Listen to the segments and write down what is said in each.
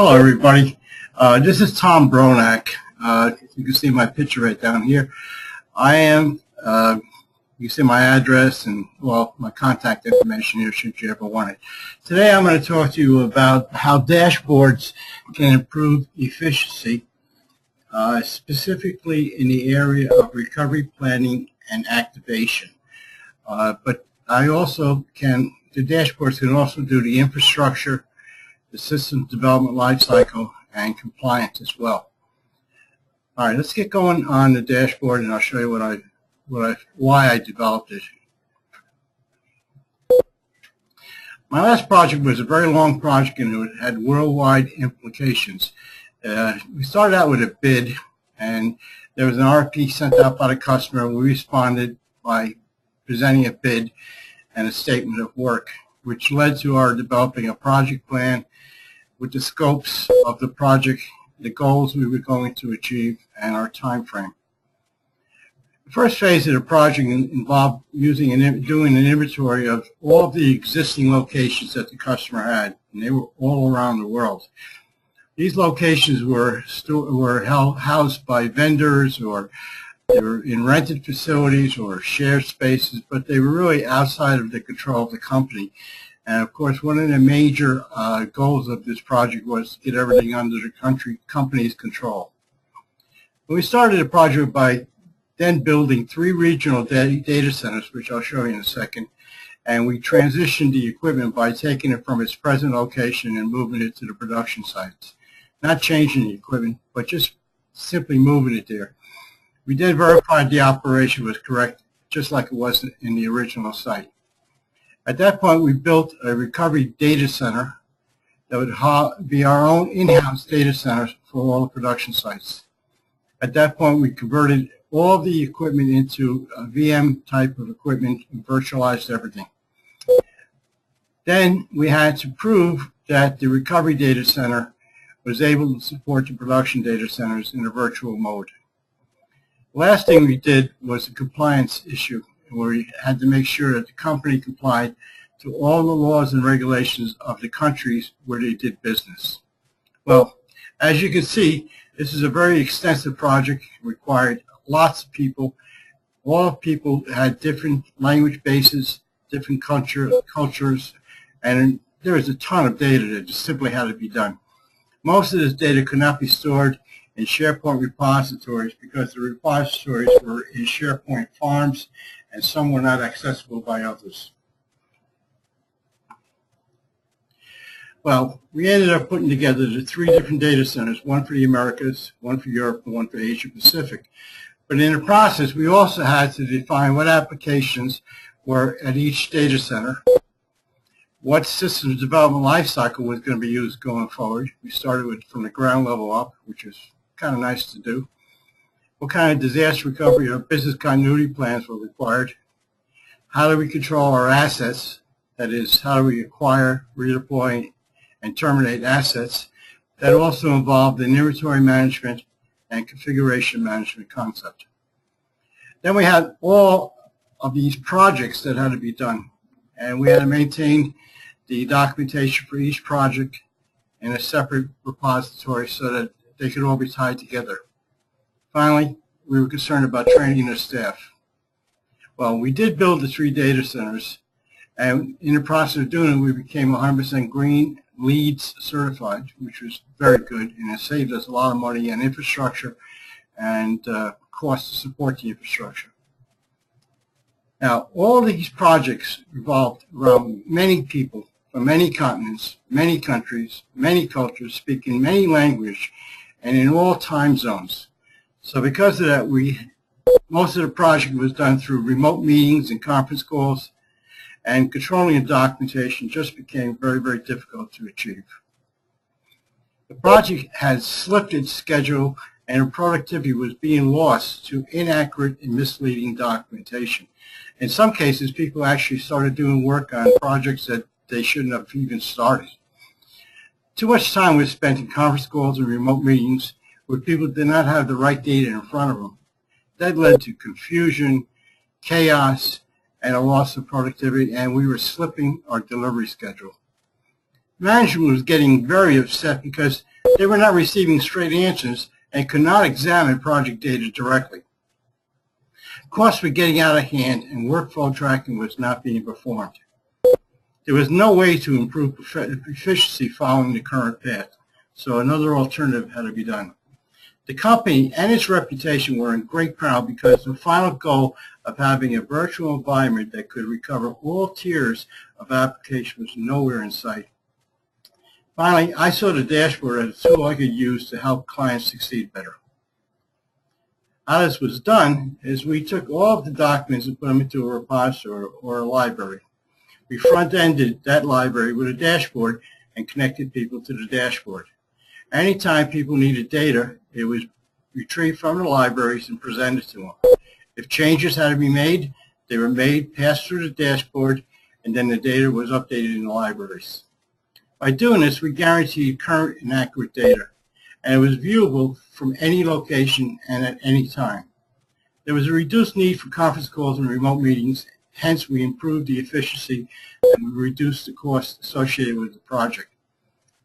Hello, everybody. This is Tom Bronak. You can see my picture right down here. I am, you see my address and, well, my contact information here should you ever want it. Today I'm going to talk to you about how dashboards can improve efficiency, specifically in the area of recovery planning and activation. But the dashboards can also do the infrastructure, the systems development lifecycle, and compliance as well. All right, let's get going on the dashboard, and I'll show you why I developed it. My last project was a very long project, and it had worldwide implications. We started out with a bid, and there was an RFP sent out by the customer. We responded by presenting a bid and a statement of work, which led to our developing a project plan with the scopes of the project, the goals we were going to achieve, and our time frame. The first phase of the project involved doing an inventory of all of the existing locations that the customer had, and they were all around the world. These locations were housed by vendors, or they were in rented facilities or shared spaces, but they were really outside of the control of the company. And of course, one of the major goals of this project was to get everything under the company's control. We started the project by then building 3 regional data centers, which I'll show you in a second. And we transitioned the equipment by taking it from its present location and moving it to the production sites. Not changing the equipment, but just simply moving it there. We then verified the operation was correct, just like it was in the original site. At that point, we built a recovery data center that would be our own in-house data center for all the production sites. At that point, we converted all of the equipment into a VM type of equipment and virtualized everything. Then we had to prove that the recovery data center was able to support the production data centers in a virtual mode. The last thing we did was a compliance issue, where we had to make sure that the company complied to all the laws and regulations of the countries where they did business. Well, as you can see, this is a very extensive project. It required lots of people. All people had different language bases, different cultures, and there was a ton of data that just simply had to be done. Most of this data could not be stored in SharePoint repositories because the repositories were in SharePoint farms, and some were not accessible by others. Well, we ended up putting together the 3 different data centers, one for the Americas, one for Europe, and one for Asia Pacific. But in the process, we also had to define what applications were at each data center, what systems development lifecycle was going to be used going forward. We started from the ground level up, which was kind of nice to do. What kind of disaster recovery or business continuity plans were required? How do we control our assets? That is, how do we acquire, redeploy, and terminate assets? That also involved an inventory management and configuration management concept. Then we had all of these projects that had to be done, and we had to maintain the documentation for each project in a separate repository so that they could all be tied together. Finally, we were concerned about training the staff. Well, we did build the 3 data centers, and in the process of doing it, we became 100% green LEED certified, which was very good, and it saved us a lot of money on infrastructure and costs to support the infrastructure. Now, all these projects revolved around many people from many continents, many countries, many cultures, speaking many languages, and in all time zones. So because of that, most of the project was done through remote meetings and conference calls, and controlling the documentation just became very, very difficult to achieve. The project had slipped its schedule, and productivity was being lost to inaccurate and misleading documentation. In some cases, people actually started doing work on projects that they shouldn't have even started. Too much time was spent in conference calls and remote meetings where people did not have the right data in front of them. That led to confusion, chaos, and a loss of productivity, and we were slipping our delivery schedule. Management was getting very upset because they were not receiving straight answers and could not examine project data directly. Costs were getting out of hand and workflow tracking was not being performed. There was no way to improve efficiency following the current path, so another alternative had to be done. The company and its reputation were in great peril because the final goal of having a virtual environment that could recover all tiers of application was nowhere in sight. Finally, I saw the dashboard as a tool I could use to help clients succeed better. How this was done is we took all of the documents and put them into a repository or a library. We front-ended that library with a dashboard and connected people to the dashboard. Anytime people needed data, it was retrieved from the libraries and presented to them. If changes had to be made, they were made, passed through the dashboard, and then the data was updated in the libraries. By doing this, we guaranteed current and accurate data, and it was viewable from any location and at any time. There was a reduced need for conference calls and remote meetings, hence we improved the efficiency and we reduced the cost associated with the project.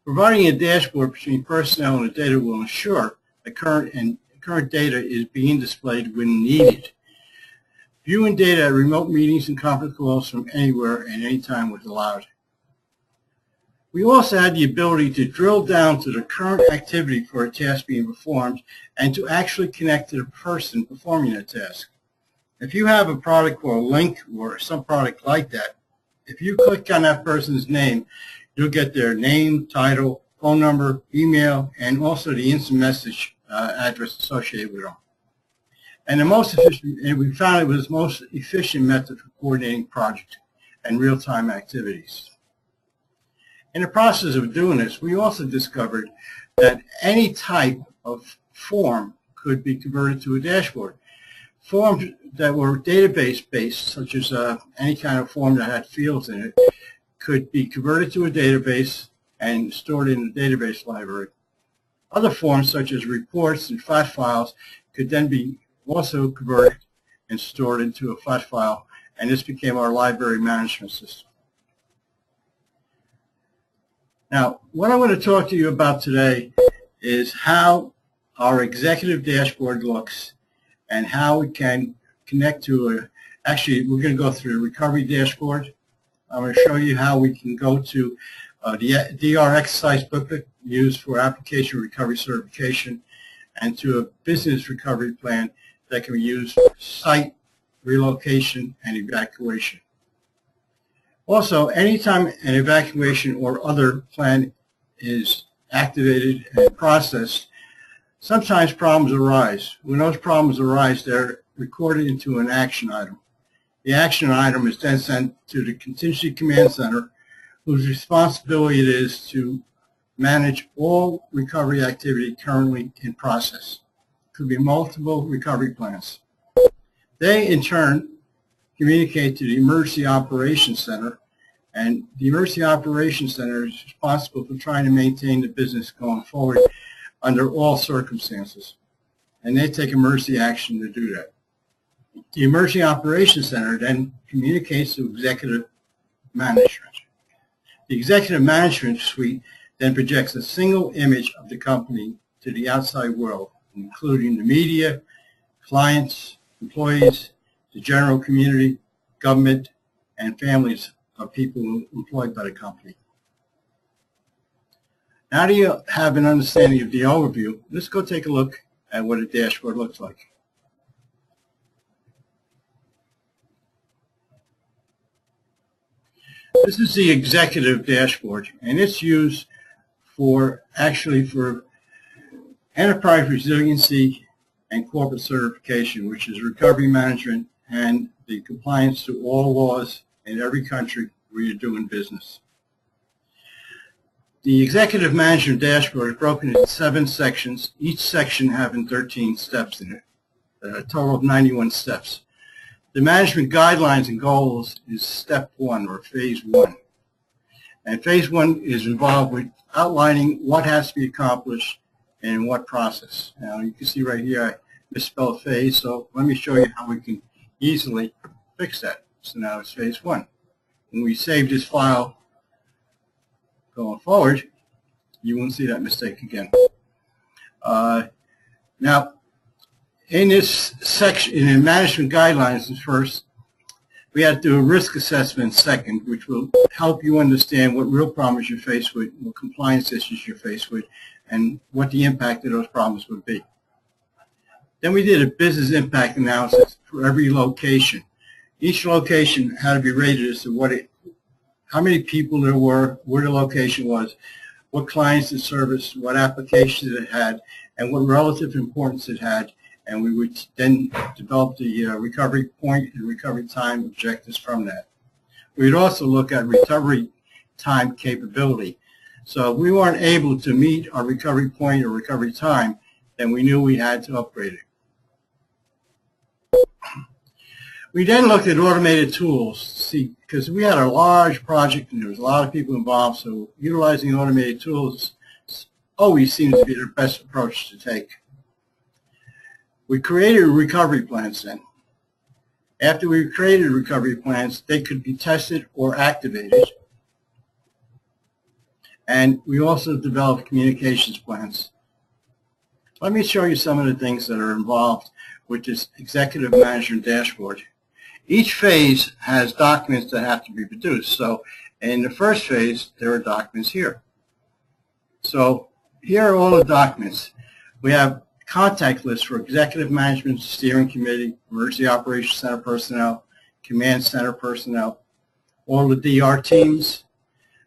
Providing a dashboard between personnel and the data will ensure that current data is being displayed when needed. Viewing data at remote meetings and conference calls from anywhere and anytime was allowed. We also had the ability to drill down to the current activity for a task being performed and to actually connect to the person performing the task. If you have a product or a link or some product like that, if you click on that person's name, you'll get their name, title, phone number, email, and also the instant message address associated with them. And we found it was the most efficient method for coordinating project and real-time activities. In the process of doing this, we also discovered that any type of form could be converted to a dashboard. Forms that were database-based, such as any kind of form that had fields in it, could be converted to a database and stored in the database library. Other forms, such as reports and flat files, could then be also converted and stored into a flat file, and this became our library management system. Now, what I want to talk to you about today is how our executive dashboard looks and how we can connect to actually, we're going to go through the recovery dashboard. I'm going to show you how we can go to the DR exercise booklet used for application recovery certification and to a business recovery plan that can be used for site relocation and evacuation. Also, anytime an evacuation or other plan is activated and processed, sometimes problems arise. When those problems arise, they're recorded into an action item. The action item is then sent to the Contingency Command Center, whose responsibility it is to manage all recovery activity currently in process. It could be multiple recovery plans. They, in turn, communicate to the Emergency Operations Center, and the Emergency Operations Center is responsible for trying to maintain the business going forward under all circumstances, and they take emergency action to do that. The Emergency Operations Center then communicates to Executive Management. The Executive Management Suite then projects a single image of the company to the outside world, including the media, clients, employees, the general community, government, and families of people employed by the company. Now that you have an understanding of the overview, let's go take a look at what a dashboard looks like. This is the executive dashboard, and it's used for enterprise resiliency and corporate certification, which is recovery management and the compliance to all laws in every country where you're doing business. The executive management dashboard is broken into 7 sections, each section having 13 steps in it, a total of 91 steps. The management guidelines and goals is step 1, or phase 1. And phase 1 is involved with outlining what has to be accomplished and in what process. Now you can see right here I misspelled phase, so let me show you how we can easily fix that. So now it's phase 1. When we save this file going forward, you won't see that mistake again. Now, in this section, in the management guidelines first, we have to do a risk assessment second, which will help you understand what real problems you're faced with, what compliance issues you're faced with, and what the impact of those problems would be. Then we did a business impact analysis for every location. Each location had to be rated as to how many people there were, where the location was, what clients it serviced, what applications it had, and what relative importance it had. And we would then develop the recovery point and recovery time objectives from that. We'd also look at recovery time capability. So if we weren't able to meet our recovery point or recovery time, then we knew we had to upgrade it. We then looked at automated tools, see, because we had a large project and there was a lot of people involved, so utilizing automated tools always seems to be the best approach to take. We created recovery plans then. After we created recovery plans, they could be tested or activated. And we also developed communications plans. Let me show you some of the things that are involved with this executive management dashboard. Each phase has documents that have to be produced. So in the first phase, there are documents here. So here are all the documents. We have contact list for executive management, steering committee, emergency operations center personnel, command center personnel, all the DR teams.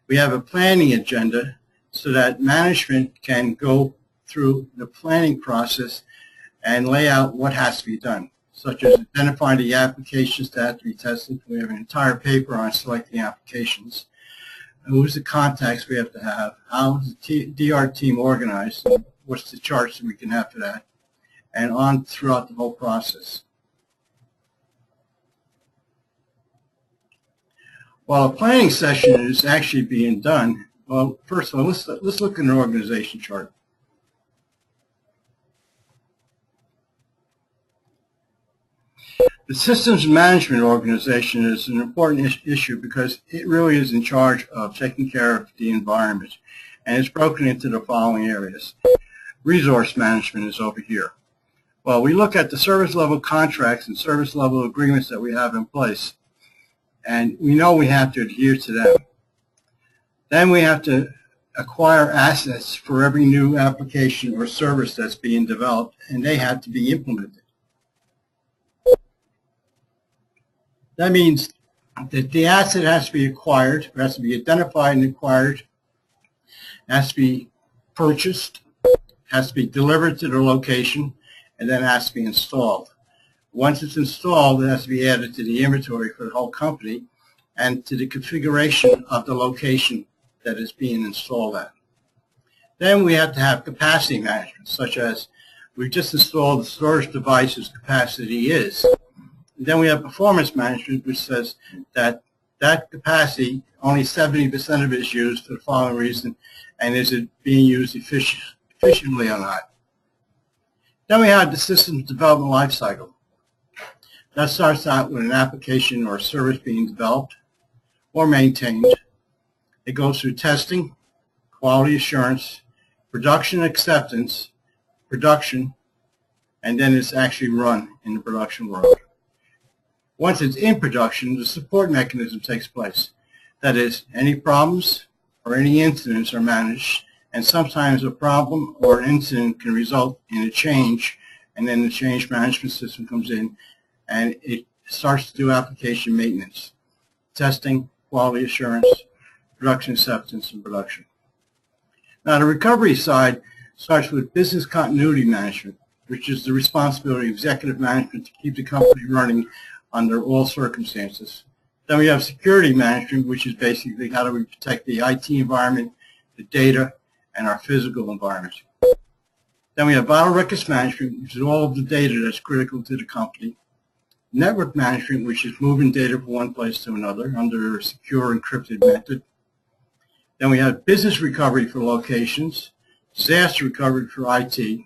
We have a planning agenda so that management can go through the planning process and lay out what has to be done, such as identifying the applications that have to be tested. We have an entire paper on selecting applications. Who's the contacts we have to have? How is the DR team organized? And what's the charts that we can have for that? And on throughout the whole process. While a planning session is actually being done, well, first of all, let's look at an organization chart. The systems management organization is an important issue because it really is in charge of taking care of the environment, and it's broken into the following areas. Resource management is over here. Well, we look at the service level contracts and service level agreements that we have in place, and we know we have to adhere to them. Then we have to acquire assets for every new application or service that's being developed, and they have to be implemented. That means that the asset has to be acquired, it has to be identified and acquired, it has to be purchased, it has to be delivered to the location, and then it has to be installed. Once it's installed, it has to be added to the inventory for the whole company and to the configuration of the location that is being installed at. Then we have to have capacity management, such as we just installed the storage device's capacity is. Then we have performance management, which says that that capacity, only 70% of it is used for the following reason, and is it being used efficiently or not. Then we have the systems development lifecycle. That starts out with an application or a service being developed or maintained. It goes through testing, quality assurance, production acceptance, production, and then it's actually run in the production world. Once it's in production, the support mechanism takes place. That is, any problems or any incidents are managed, and sometimes a problem or an incident can result in a change, and then the change management system comes in, and it starts to do application maintenance, testing, quality assurance, production acceptance, and production. Now, the recovery side starts with business continuity management, which is the responsibility of executive management to keep the company running under all circumstances. Then we have security management, which is basically how do we protect the IT environment, the data, and our physical environment. Then we have vital records management, which is all of the data that's critical to the company. Network management, which is moving data from one place to another under a secure encrypted method. Then we have business recovery for locations, disaster recovery for IT,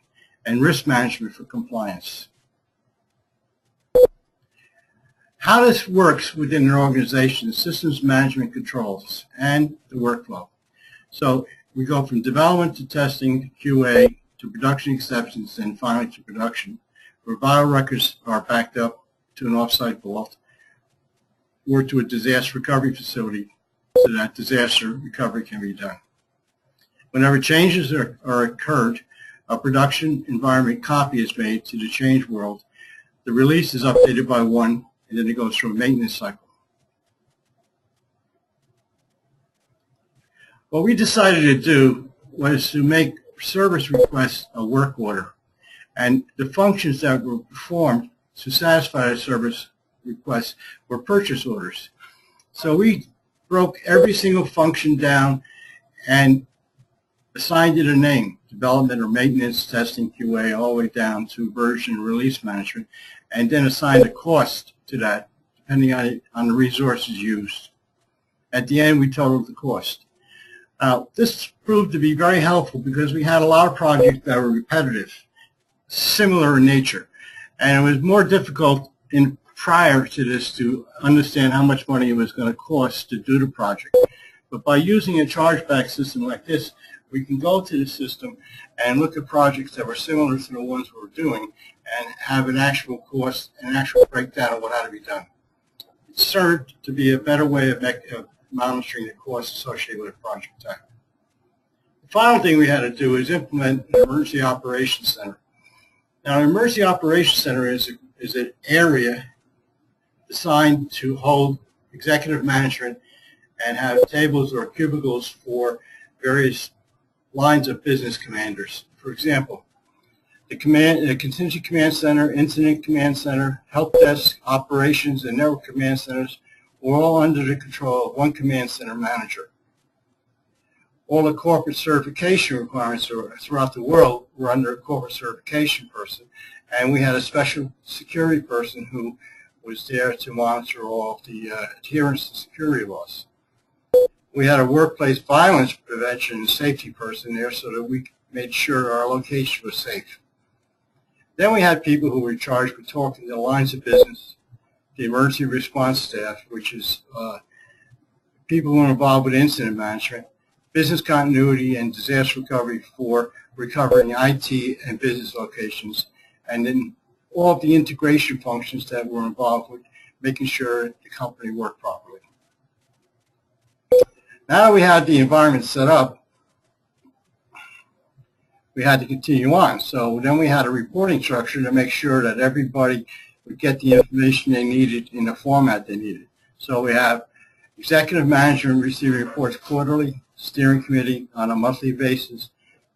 and risk management for compliance. How this works within an organization, systems management controls, and the workflow. So we go from development to testing, QA, to production acceptance, and finally to production, where vital records are backed up to an off-site vault or to a disaster recovery facility so that disaster recovery can be done. Whenever changes are occurred, a production environment copy is made to the change world. The release is updated by one, and then it goes through a maintenance cycle. What we decided to do was to make service requests a work order, and the functions that were performed to satisfy the service requests were purchase orders. So we broke every single function down and assigned it a name: development or maintenance, testing, QA, all the way down to version and release management, and then assigned a cost to that depending on the resources used. At the end, we totaled the cost. This proved to be very helpful because we had a lot of projects that were repetitive, similar in nature, and it was more difficult prior to this to understand how much money it was going to cost to do the project. But by using a chargeback system like this, we can go to the system and look at projects that were similar to the ones we were doing and have an actual cost, an actual breakdown of what had to be done. It served to be a better way of monitoring the costs associated with a project type. The final thing we had to do is implement an emergency operations center. Now, an emergency operations center is an area designed to hold executive management and have tables or cubicles for various lines of business commanders. For example, the contingency command center, incident command center, help desk, operations, and network command centers were all under the control of one command center manager. All the corporate certification requirements throughout the world were under a corporate certification person, and we had a special security person who was there to monitor all of the adherence to security laws. We had a workplace violence prevention and safety person there so that we made sure our location was safe. Then we had people who were charged with talking to the lines of business, the emergency response staff, which is people who are involved with incident management, business continuity and disaster recovery for recovering IT and business locations, and then all of the integration functions that were involved with making sure the company worked properly. Now that we had the environment set up, we had to continue on. So then we had a reporting structure to make sure that everybody would get the information they needed in the format they needed. So we have executive management receiving reports quarterly, steering committee on a monthly basis,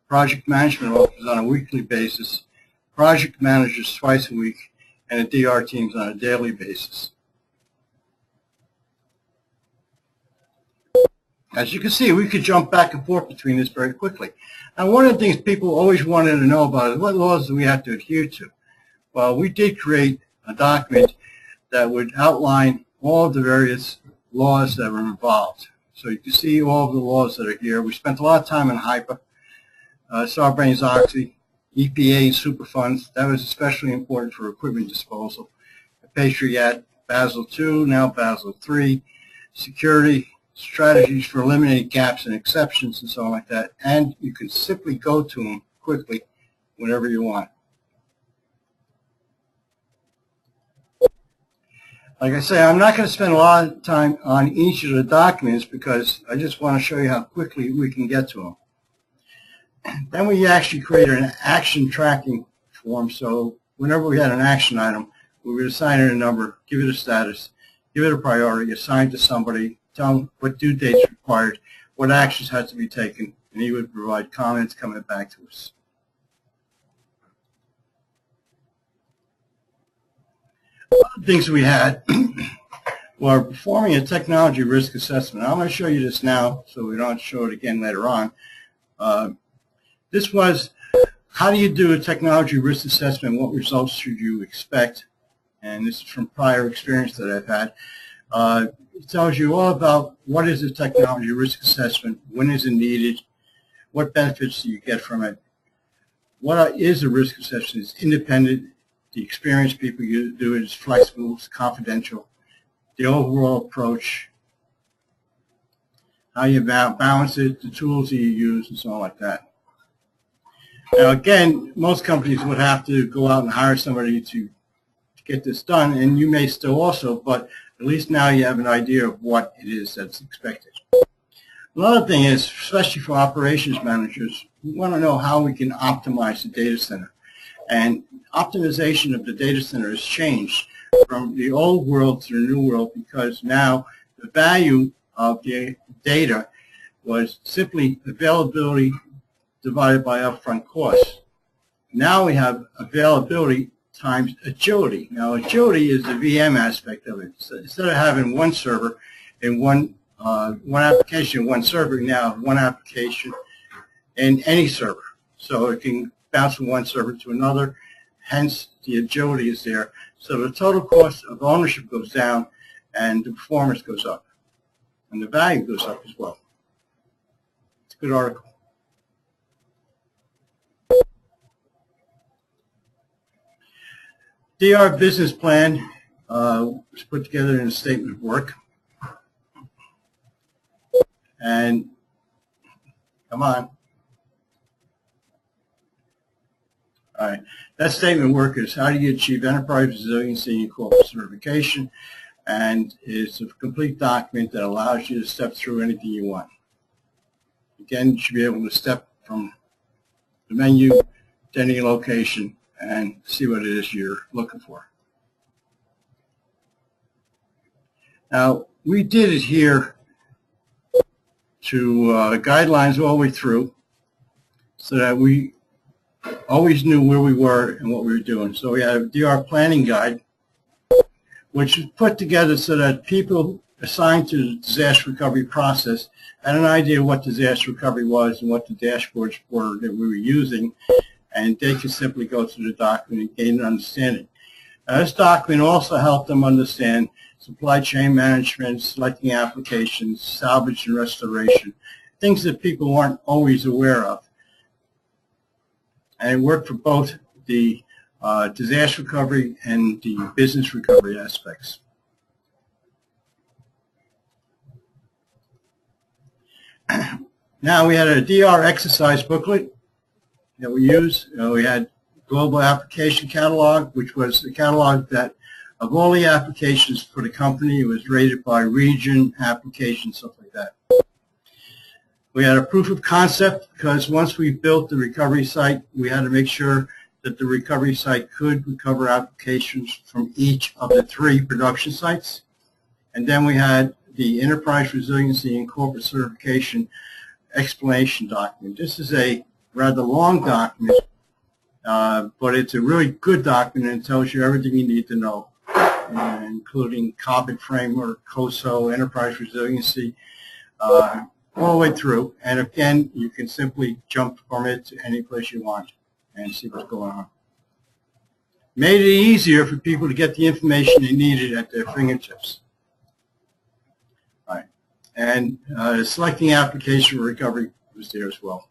project management officers on a weekly basis, project managers twice a week, and the DR teams on a daily basis. As you can see, we could jump back and forth between this very quickly. And one of the things people always wanted to know about is what laws do we have to adhere to? Well, we did create a document that would outline all of the various laws that were involved. So you can see all of the laws that are here. We spent a lot of time on HIPAA, Sarbanes-Oxley, EPA and Superfunds. That was especially important for equipment disposal. The Patriot Act, Basel II, now Basel III, security, strategies for eliminating gaps and exceptions and so on like that. And you can simply go to them quickly whenever you want. Like I say, I'm not going to spend a lot of time on each of the documents because I just want to show you how quickly we can get to them. Then we actually created an action tracking form, so whenever we had an action item, we would assign it a number, give it a status, give it a priority, assign it to somebody, tell them what due dates required, what actions had to be taken, and he would provide comments coming back to us. Other things we had were performing a technology risk assessment. I'm going to show you this now so we don't show it again later on. This was, how do you do a technology risk assessment? What results should you expect? And this is from prior experience that I've had. It tells you all about what is a technology risk assessment, when is it needed, what benefits do you get from it, what is a risk assessment? It's independent. The experienced people do it is flexible, it's confidential. The overall approach, how you balance it, the tools that you use, and so on like that. Now, again, most companies would have to go out and hire somebody to get this done, and you may still also, but at least now you have an idea of what it is that's expected. Another thing is, especially for operations managers, we want to know how we can optimize the data center. And optimization of the data center has changed from the old world to the new world, because now the value of the data was simply availability divided by upfront costs. Now we have availability times agility. Now, agility is the VM aspect of it. So instead of having one server in one application in one server, now one application in any server. So it can bounce from one server to another. Hence, the agility is there. So the total cost of ownership goes down, and the performance goes up, and the value goes up as well. It's a good article. DR business plan was put together in a statement of work. And come on. All right. That statement of work is how do you achieve enterprise resiliency and corporate certification, and it's a complete document that allows you to step through anything you want. Again, you should be able to step from the menu to any location and see what it is you're looking for. Now, we did it here to guidelines all the way through so that we always knew where we were and what we were doing. So we had a DR planning guide, which was put together so that people assigned to the disaster recovery process had an idea what disaster recovery was and what the dashboards were that we were using, and they could simply go through the document and gain an understanding. Now, this document also helped them understand supply chain management, selecting applications, salvage and restoration, things that people weren't always aware of. And it worked for both the disaster recovery and the business recovery aspects. Now, we had a DR exercise booklet that we used. We had Global Application Catalog, which was the catalog that of all the applications for the company. It was rated by region, application, stuff like that. We had a proof of concept, because once we built the recovery site, we had to make sure that the recovery site could recover applications from each of the 3 production sites. And then we had the Enterprise Resiliency and Corporate Certification explanation document. This is a rather long document, but it's a really good document, and it tells you everything you need to know, including COBIT framework, COSO, Enterprise Resiliency, all the way through. And again, you can simply jump from it to any place you want and see what's going on. Made it easier for people to get the information they needed at their fingertips. All right. And selecting application recovery was there as well.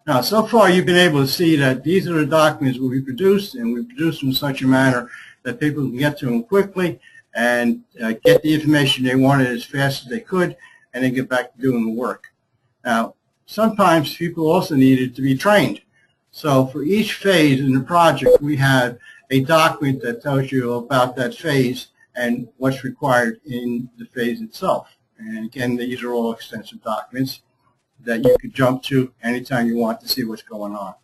Now, so far you've been able to see that these are the documents we produced, and we produced them in such a manner that people can get to them quickly and get the information they wanted as fast as they could, and then get back to doing the work. Now, sometimes people also needed to be trained. So for each phase in the project, we had a document that tells you about that phase and what's required in the phase itself. And again, these are all extensive documents that you could jump to anytime you want to see what's going on.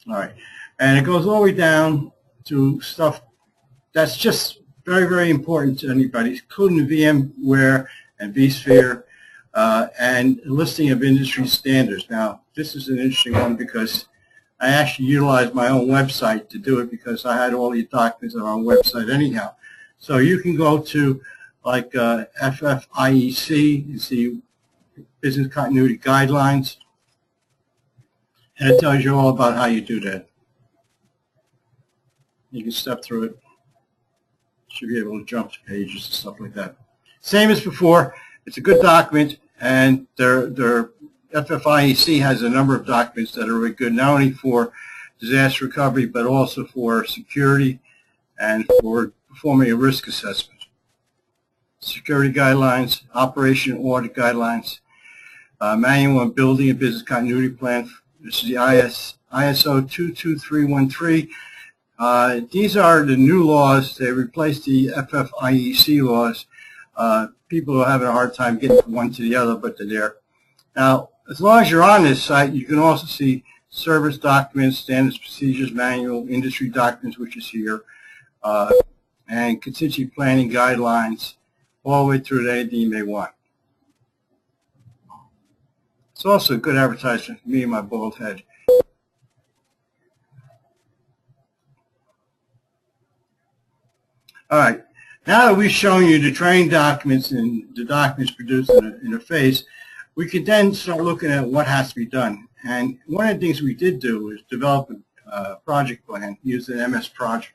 All right, and it goes all the way down to stuff that's just very, very important to anybody, including VMware and vSphere, and a listing of industry standards. Now, this is an interesting one because I actually utilized my own website to do it, because I had all these documents on our website anyhow. So you can go to like FFIEC and see business continuity guidelines, and it tells you all about how you do that. You can step through it. Should be able to jump to pages and stuff like that. Same as before. It's a good document, and they're FFIEC has a number of documents that are really good, not only for disaster recovery, but also for security and for performing a risk assessment. Security guidelines, operation audit guidelines, manual on building and business continuity plan. This is the ISO 22313. These are the new laws. They replaced the FFIEC laws. People are having a hard time getting from one to the other, but they're there. Now, as long as you're on this site, you can also see service documents, standards, procedures, manual, industry documents, which is here, and contingency planning guidelines, all the way through to anything you may want. It's also a good advertisement for me and my bald head. All right. Now that we've shown you the training documents and the documents produced in a phase, we can then start looking at what has to be done. And one of the things we did do is develop a project plan using MS Project.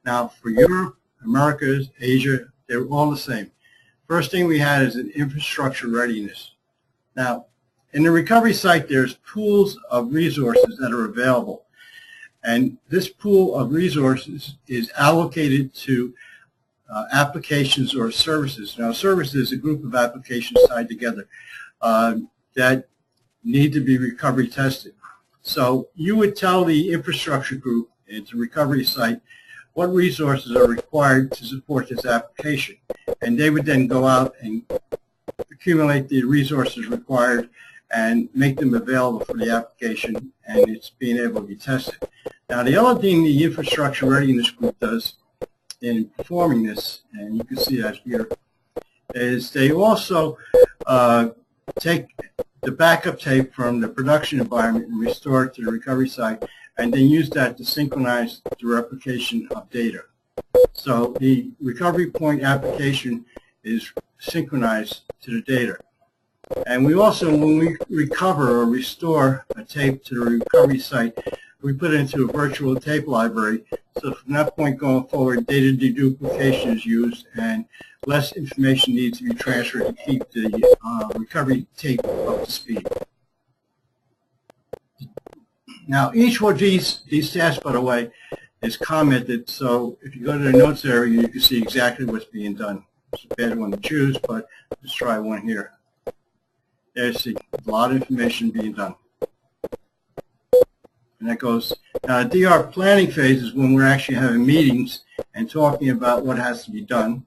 Now, for Europe, Americas, Asia, they're all the same. First thing we had is an infrastructure readiness. Now, in the recovery site, there's pools of resources that are available. And this pool of resources is allocated to applications or services. Now, services is a group of applications tied together that need to be recovery tested. So you would tell the infrastructure group, it's a recovery site, what resources are required to support this application. And they would then go out and accumulate the resources required and make them available for the application, and it's being able to be tested. Now, the other thing the infrastructure readiness group does in performing this, and you can see that here, is they also take the backup tape from the production environment and restore it to the recovery site, and then use that to synchronize the replication of data. So the recovery point application is synchronized to the data. And we also, when we recover or restore a tape to the recovery site, we put it into a virtual tape library. So from that point going forward, data deduplication is used and less information needs to be transferred to keep the recovery tape up to speed. Now, each one of these tasks, by the way, is commented. So if you go to the notes area, you can see exactly what's being done. It's a bad one to choose, but let's try one here. There you see a lot of information being done. And that goes, now the DR planning phase is when we're actually having meetings and talking about what has to be done.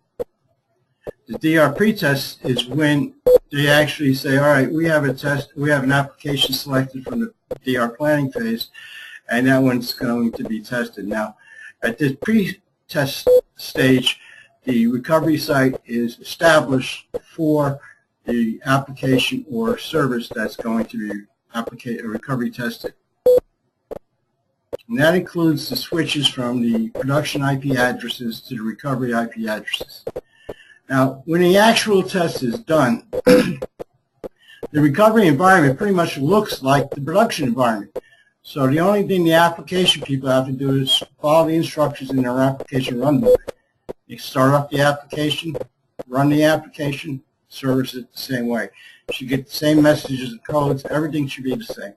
The DR pretest is when they actually say, all right, we have a test, we have an application selected from the DR planning phase, and that one's going to be tested. Now, at this pre-test stage, the recovery site is established for the application or service that's going to be recovery tested. And that includes the switches from the production IP addresses to the recovery IP addresses. Now, when the actual test is done, the recovery environment pretty much looks like the production environment. So the only thing the application people have to do is follow the instructions in their application runbook. You start up the application, run the application, service it the same way. You should get the same messages and codes. Everything should be the same.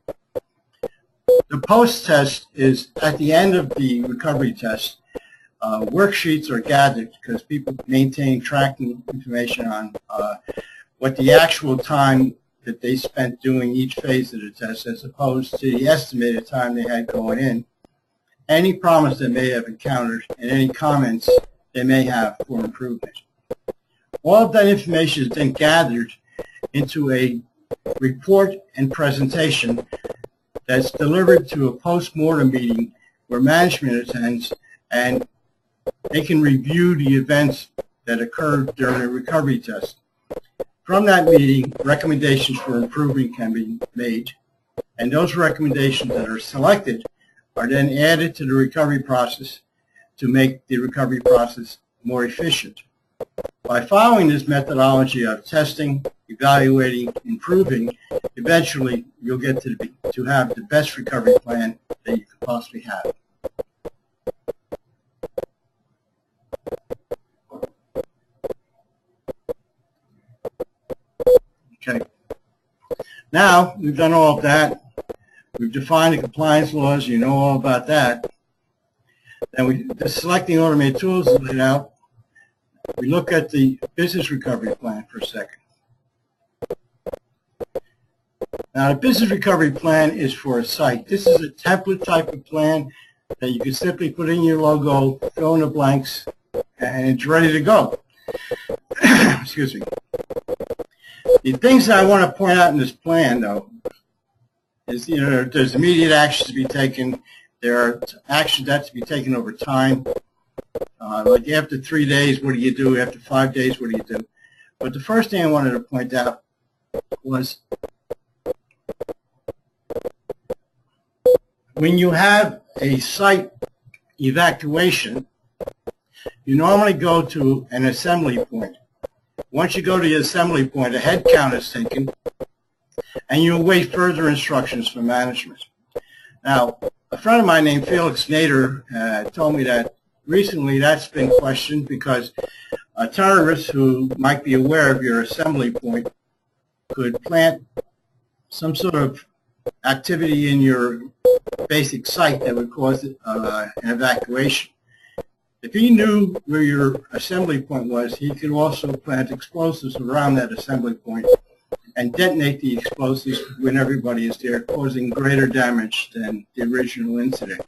The post-test is at the end of the recovery test. Worksheets are gathered because people maintain tracking information on what the actual time that they spent doing each phase of the test as opposed to the estimated time they had going in, any problems they may have encountered, and any comments they may have for improvement. All of that information is then gathered into a report and presentation that's delivered to a post-mortem meeting where management attends, and they can review the events that occurred during the recovery test. From that meeting, recommendations for improving can be made, and those recommendations that are selected are then added to the recovery process to make the recovery process more efficient. By following this methodology of testing, evaluating, improving, eventually you'll get to have the best recovery plan that you could possibly have. Okay. Now, we've done all of that. We've defined the compliance laws. You know all about that. Then the selecting automated tools is laid out. We look at the business recovery plan for a second. Now, the business recovery plan is for a site. This is a template type of plan that you can simply put in your logo, fill in the blanks, and it's ready to go. Excuse me. The things that I want to point out in this plan, though, is, there's immediate actions to be taken. There are actions that have to be taken over time. Like after 3 days, what do you do? After 5 days, what do you do? But the first thing I wanted to point out was when you have a site evacuation, you normally go to an assembly point. Once you go to the assembly point, a head count is taken, and you await further instructions from management. Now, a friend of mine named Felix Nader told me that recently that's been questioned because a terrorist who might be aware of your assembly point could plant some sort of activity in your basic site that would cause an evacuation. If he knew where your assembly point was, he could also plant explosives around that assembly point and detonate the explosives when everybody is there, causing greater damage than the original incident.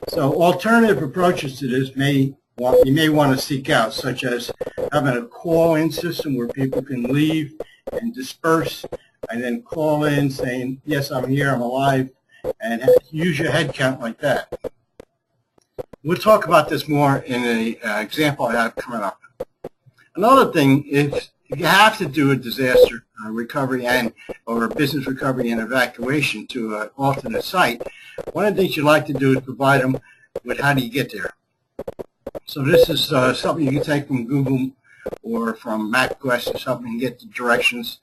So alternative approaches to this you may want to seek out, such as having a call-in system where people can leave and disperse and then call in saying, yes, I'm here, I'm alive, and use your head count like that. We'll talk about this more in an example I have coming up. Another thing is, if you have to do a disaster recovery or business recovery and evacuation to an alternate site, one of the things you like to do is provide them with how do you get there. So this is something you can take from Google or from MapQuest or something and get the directions,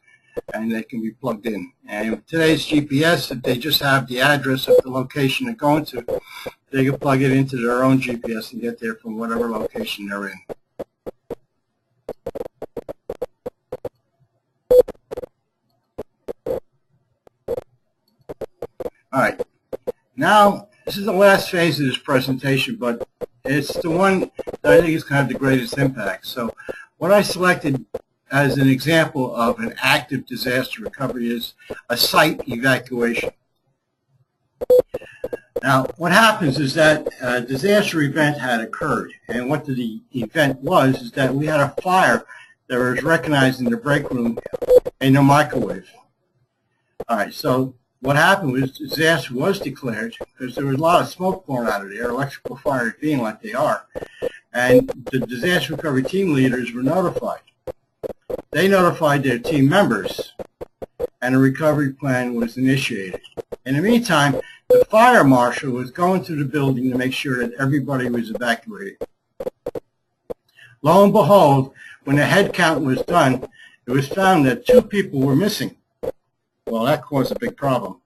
and they can be plugged in. And with today's GPS, if they just have the address of the location they're going to, they can plug it into their own GPS and get there from whatever location they're in. All right. Now, this is the last phase of this presentation, but it's the one that I think is kind of the greatest impact. So what I selected as an example of an active disaster recovery is a site evacuation. Now, what happens is that a disaster event had occurred, and what the event was is that we had a fire that was recognized in the break room in a microwave. All right, so what happened was disaster was declared because there was a lot of smoke pouring out of there, electrical fires being like they are, and the disaster recovery team leaders were notified. They notified their team members, and a recovery plan was initiated. In the meantime, the fire marshal was going through the building to make sure that everybody was evacuated. Lo and behold, when the head count was done, it was found that 2 people were missing. Well, that caused a big problem.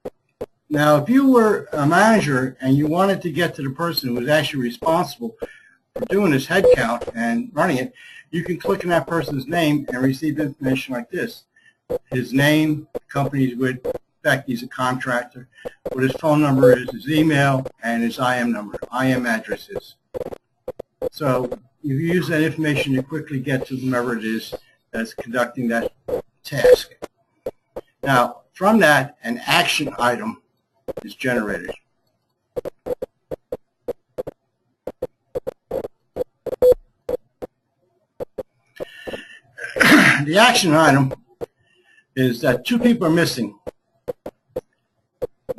Now, if you were a manager and you wanted to get to the person who was actually responsible for doing this head count and running it, you can click on that person's name and receive information like this. His name, the company he's with, in fact, he's a contractor, what his phone number is, his email, and his IM number, IM address is. So you use that information to quickly get to whomever it is that's conducting that task. Now, from that, an action item is generated. The action item is that 2 people are missing.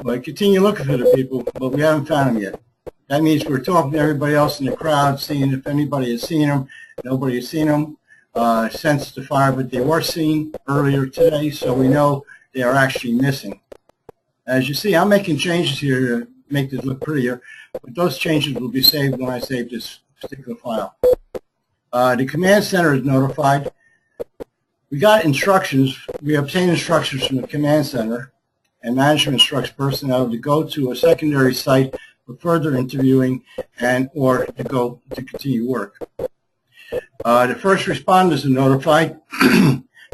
We continue looking for the people, but we haven't found them yet. That means we're talking to everybody else in the crowd, seeing if anybody has seen them. Nobody has seen them since the fire, but they were seen earlier today, so we know they are actually missing. As you see, I'm making changes here to make this look prettier, but those changes will be saved when I save this particular file. The command center is notified. We got instructions. We obtained instructions from the command center, and management instructs personnel to go to a secondary site for further interviewing or to continue work. The first responders are notified.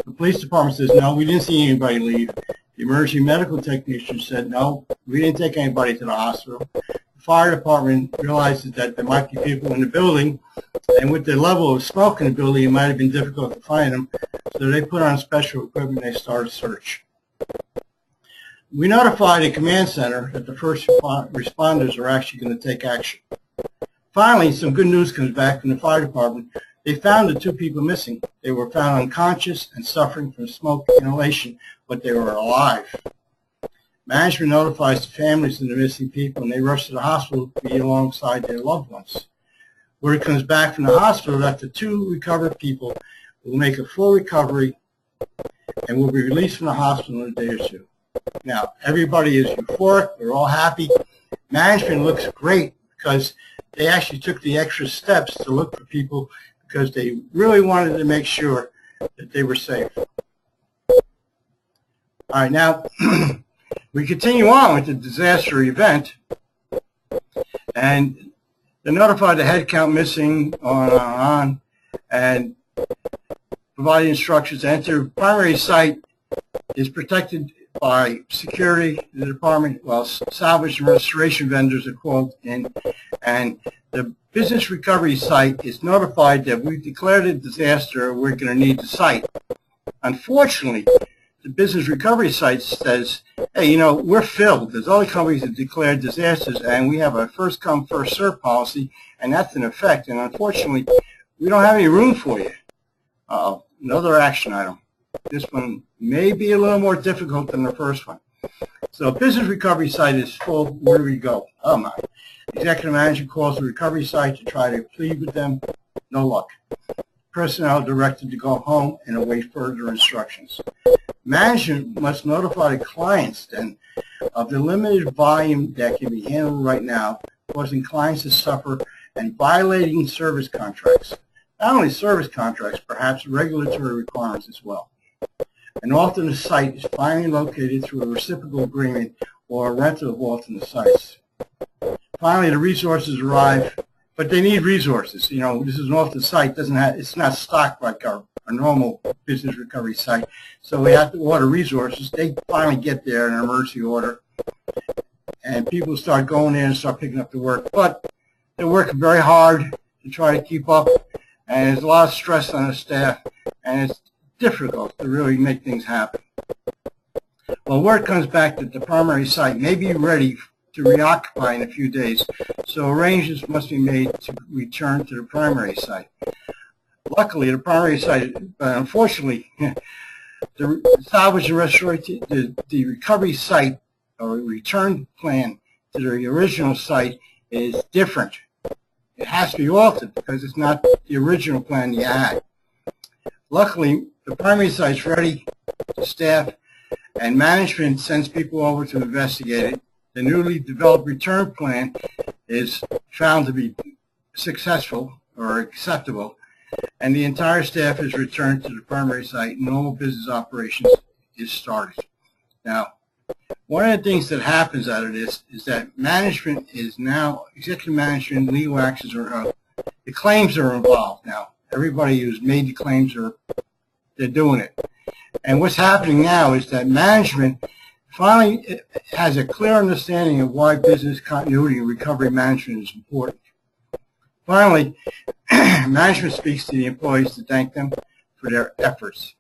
The police department says, no, we didn't see anybody leave. The emergency medical technician said, no, we didn't take anybody to the hospital. The fire department realized that there might be people in the building, and with the level of smoke in the building, it might have been difficult to find them. So they put on special equipment and they started a search. We notified the command center that the first responders are actually going to take action. Finally, some good news comes back from the fire department. They found the 2 people missing. They were found unconscious and suffering from smoke inhalation, but they were alive. Management notifies the families of the missing people, and they rush to the hospital to be alongside their loved ones. Word comes back from the hospital that the 2 recovered people will make a full recovery and will be released from the hospital in a day or 2. Now, everybody is euphoric. We're all happy. Management looks great because they actually took the extra steps to look for people because they really wanted to make sure that they were safe. All right, now we continue on with the disaster event, and they notified the head count missing on, and provided instructions to enter. Primary site is protected by security, the department, while salvage and restoration vendors are called in, and the business recovery site is notified that we've declared a disaster, we're going to need the site. Unfortunately, the business recovery site says, hey, you know, we're filled. There's other companies that declared disasters, and we have a first come, first served policy, and that's in effect, and unfortunately, we don't have any room for you. Another action item. This one may be a little more difficult than the first one. So business recovery site is full. Where do we go? Oh my. Executive manager calls the recovery site to try to plead with them. No luck. Personnel directed to go home and await further instructions. Management must notify the clients then of the limited volume that can be handled right now, causing clients to suffer and violating service contracts. Not only service contracts, perhaps regulatory requirements as well. An alternate site is finally located through a reciprocal agreement or a rental of alternate sites. Finally, the resources arrive, but they need resources. You know, this is an alternate site. It's not stocked like our normal business recovery site. So we have to order resources. They finally get there in an emergency order, and people start going in and start picking up the work. But they're working very hard to try to keep up, and there's a lot of stress on the staff, and it's difficult to really make things happen. Well, word comes back that the primary site may be ready to reoccupy in a few days, so arrangements must be made to return to the primary site. Luckily, the primary site, unfortunately, the salvage and restoration, the recovery site or return plan to the original site is different. It has to be altered because it's not the original plan you had. Luckily, the primary site's ready to staff, and management sends people over to investigate it. The newly developed return plan is found to be successful or acceptable, and the entire staff is returned to the primary site. Normal business operations is started. Now, one of the things that happens out of this is that management is now, executive management, legal actions are, the claims are involved now. Everybody who's made the claims, they're doing it. And what's happening now is that management finally has a clear understanding of why business continuity and recovery management is important. Finally, management speaks to the employees to thank them for their efforts.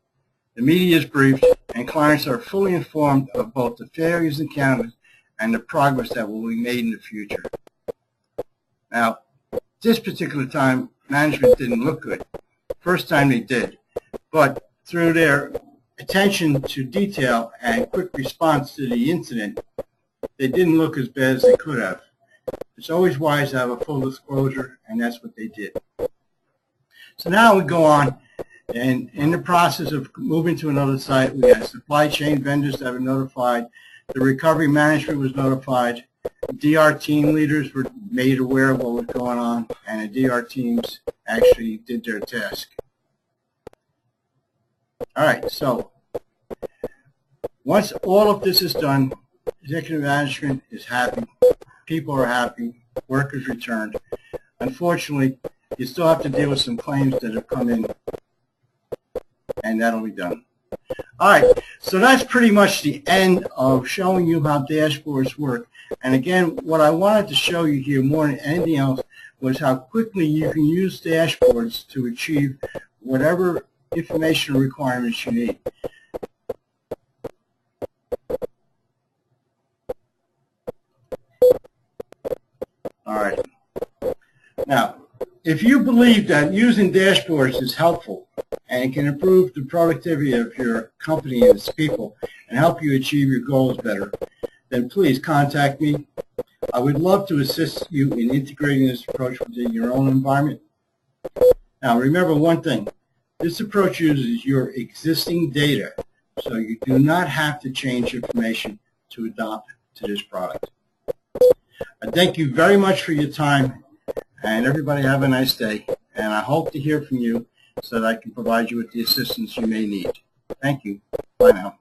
The media is briefed, and clients are fully informed of both the failures encountered and the progress that will be made in the future. Now, this particular time, management didn't look good. First time they did. But through their attention to detail and quick response to the incident, they didn't look as bad as they could have. It's always wise to have a full disclosure, and that's what they did. So now we go on, and in the process of moving to another site, we had supply chain vendors that were notified, the recovery management was notified, DR team leaders were made aware of what was going on, and the DR teams actually did their task. All right, so once all of this is done, executive management is happy, people are happy, work is returned. Unfortunately, you still have to deal with some claims that have come in, and that'll be done. All right, so that's pretty much the end of showing you how dashboards work. And again, what I wanted to show you here more than anything else was how quickly you can use dashboards to achieve whatever information requirements you need. All right. Now, if you believe that using dashboards is helpful and it can improve the productivity of your company and its people and help you achieve your goals better, then please contact me. I would love to assist you in integrating this approach within your own environment. Now, remember one thing. This approach uses your existing data, so you do not have to change information to adopt to this product. I thank you very much for your time, and everybody have a nice day. And I hope to hear from you so that I can provide you with the assistance you may need. Thank you. Bye now.